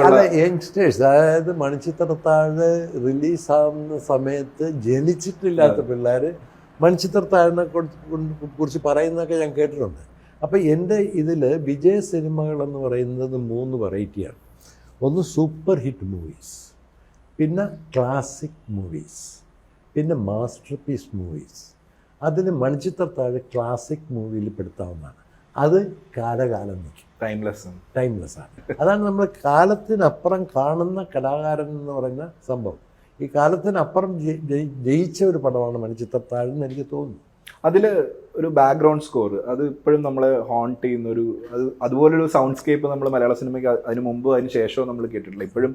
അല്ല, യങ്സ്റ്റേഴ്സ്, അതായത് മണിച്ചിത്രത്താഴ് റിലീസാവുന്ന സമയത്ത് ജനിച്ചിട്ടില്ലാത്ത പിള്ളേർ മണിച്ചിത്രത്താഴിനെ കുറിച്ച് പറയുന്നതൊക്കെ ഞാൻ കേട്ടിട്ടുണ്ട്. അപ്പോൾ എൻ്റെ ഇതിൽ വിജയ സിനിമകൾ എന്ന് പറയുന്നത് 3 വെറൈറ്റിയാണ്. ഒന്ന് സൂപ്പർ ഹിറ്റ് മൂവീസ്, പിന്നെ ക്ലാസിക് മൂവീസ്, പിന്നെ മാസ്റ്റർ പീസ് മൂവീസ്. അതിൽ മണിച്ചിത്രത്താഴ് ക്ലാസിക് മൂവിയിൽ പെടുത്താവുന്നതാണ്. അത് കാലകാലം നിൽക്കും, ടൈംലെസ് ആണ്. അതാണ് നമ്മൾ കാലത്തിനപ്പുറം കാണുന്ന കലാകാരൻ എന്ന് പറയുന്ന സംഭവം. ഈ കാലത്തിനപ്പുറം ജയിച്ച ഒരു പടമാണ് മണിച്ചിത്രത്താഴ് എന്ന് എനിക്ക് തോന്നുന്നു. അതിൽ ഒരു ബാക്ക്ഗ്രൗണ്ട് സ്കോർ അത് ഇപ്പോഴും നമ്മളെ ഹോണ്ട് ചെയ്യുന്നൊരു അതുപോലൊരു സൗണ്ട് സ്കേപ്പ് നമ്മൾ മലയാള സിനിമയ്ക്ക് അതിന് മുമ്പ് അതിന് ശേഷവും നമ്മൾ കേട്ടിട്ടില്ല. ഇപ്പോഴും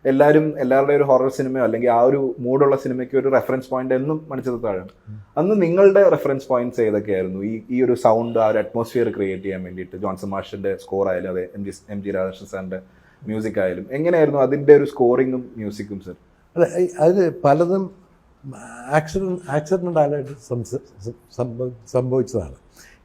എല്ലാവരുടെയും ഒരു ഹൊറർ സിനിമയോ അല്ലെങ്കിൽ ആ ഒരു മൂഡുള്ള സിനിമയ്ക്ക് ഒരു റെഫറൻസ് പോയിന്റ് എന്നും മണിച്ചിത്രത്താഴാണ്. അന്ന് നിങ്ങളുടെ റെഫറൻസ് പോയിന്റ്സ് ഏതൊക്കെയായിരുന്നു ഈ ഒരു സൗണ്ട്, ആ ഒരു അറ്റ്മോസ്ഫിയർ ക്രിയേറ്റ് ചെയ്യാൻ വേണ്ടിയിട്ട്? ജോൺസൺ മാഷിന്റെ സ്കോർ ആയാലും അതെ, എം ജി രാധാകൃഷ്ണൻ സാറിന്റെ മ്യൂസിക് ആയാലും എങ്ങനെയായിരുന്നു അതിന്റെ ഒരു സ്കോറിങ്ങും മ്യൂസിക്കും സർ? അല്ല, അത് പലതും ആക്സിഡൻ്റായിട്ട് സംഭവിച്ചതാണ്.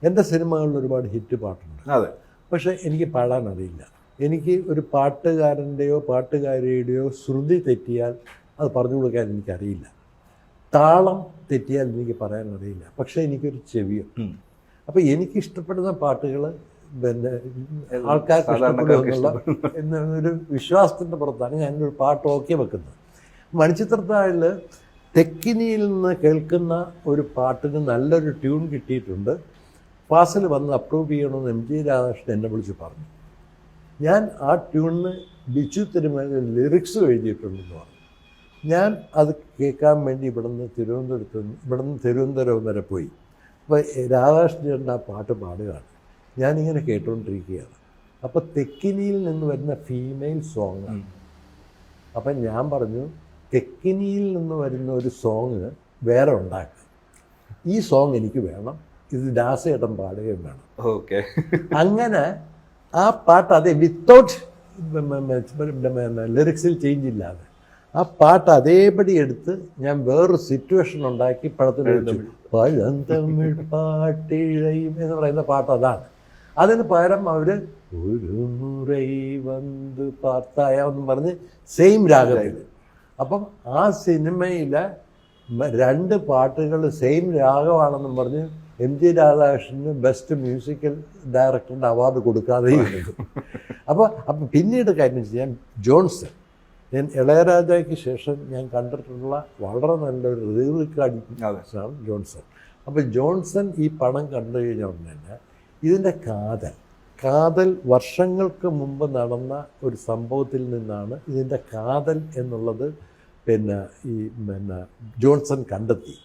എൻ്റെ സിനിമകളിൽ ഒരുപാട് ഹിറ്റ് പാട്ടുണ്ട്. അതെ, പക്ഷേ എനിക്ക് പാടാൻ അറിയില്ല. എനിക്ക് ഒരു പാട്ടുകാരൻ്റെയോ പാട്ടുകാരിയുടെയോ ശ്രുതി തെറ്റിയാൽ അത് പറഞ്ഞു കൊടുക്കാൻ എനിക്കറിയില്ല. താളം തെറ്റിയാൽ എനിക്ക് പറയാൻ അറിയില്ല. പക്ഷേ എനിക്കൊരു ചെവിയുണ്ട്. അപ്പോൾ എനിക്കിഷ്ടപ്പെടുന്ന പാട്ടുകൾ പിന്നെ ആൾക്കാർക്ക് ഇഷ്ടപ്പെടുമെന്നുള്ള എന്നൊരു വിശ്വാസത്തിൻ്റെ പുറത്താണ് ഞാനൊരു പാട്ട് ഓക്കെ വെക്കുന്നത്. മണിച്ചിത്രത്താഴിൽ തെക്കിനിയിൽ നിന്ന് കേൾക്കുന്ന ഒരു പാട്ടിന് നല്ലൊരു ട്യൂൺ കിട്ടിയിട്ടുണ്ട്. ഫാസിൽ വന്ന് അപ്രൂവ് ചെയ്യണമെന്ന് എം ജി രാധാകൃഷ്ണൻ എന്നെ വിളിച്ച് പറഞ്ഞു. ഞാൻ ആ ട്യൂണിന് ബിച്ചു തിരുമേനി ലിറിക്സ് എഴുതിയിട്ടുണ്ടെന്ന് പറഞ്ഞു. ഞാൻ അത് കേൾക്കാൻ വേണ്ടി ഇവിടുന്ന് തിരുവനന്തപുരം വരെ പോയി. അപ്പോൾ രാധാകൃഷ്ണൻ ആ പാട്ട് പാടുകയാണ്, ഞാനിങ്ങനെ കേട്ടുകൊണ്ടിരിക്കുകയാണ്. അപ്പോൾ തെക്കിനിയിൽ നിന്ന് വരുന്ന ഫീമെയിൽ സോങ്ങാണ്. അപ്പം ഞാൻ പറഞ്ഞു, തെക്കിനിയിൽ നിന്ന് വരുന്ന ഒരു സോങ് വേറെ ഉണ്ടാക്കുക, ഈ സോങ് എനിക്ക് വേണം, ഇത് ദാസേട്ടൻ പാടുകയും വേണം. ഓക്കെ, അങ്ങനെ ആ പാട്ട് അതെ വിത്തൗട്ട് ലിറിക്സിൽ ചേഞ്ച് ഇല്ലാതെ ആ പാട്ട് അതേപടി എടുത്ത് ഞാൻ വേറൊരു സിറ്റുവേഷൻ ഉണ്ടാക്കി പടത്തിൽ എഴുതി. പഴന്തമിഴ് പാട്ടിഴയും എന്ന് പറയുന്ന പാട്ട് അതാണ്. അതിന് പകരം അവർ ഒരു മുറൈ വന്ന് പാർത്തായെന്ന് പറഞ്ഞ് സെയിം രാഗത്തിൽ. അപ്പം ആ സിനിമയിലെ 2 പാട്ടുകൾ സെയിം രാഗമാണെന്നും പറഞ്ഞ് എം ജി രാധാകൃഷ്ണന് ബെസ്റ്റ് മ്യൂസിക്കൽ ഡയറക്ടറിൻ്റെ അവാർഡ് കൊടുക്കാതെയും ഉണ്ട്. അപ്പോൾ പിന്നീട് കാര്യം ചെയ്യാൻ ജോൺസൺ, ഞാൻ ഇളയരാജയ്ക്ക് ശേഷം ഞാൻ കണ്ടിട്ടുള്ള വളരെ നല്ലൊരു റീറിക്കാർഡിംഗ് ജോൺസൺ. അപ്പോൾ ജോൺസൺ ഈ പടം കണ്ടു കഴിഞ്ഞ ഉടനെ തന്നെ ഇതിൻ്റെ കാതൽ വർഷങ്ങൾക്ക് മുമ്പ് നടന്ന ഒരു സംഭവത്തിൽ നിന്നാണ് ഇതിൻ്റെ കാതൽ എന്നുള്ളത് ജോൺസൺ കണ്ടെത്തി.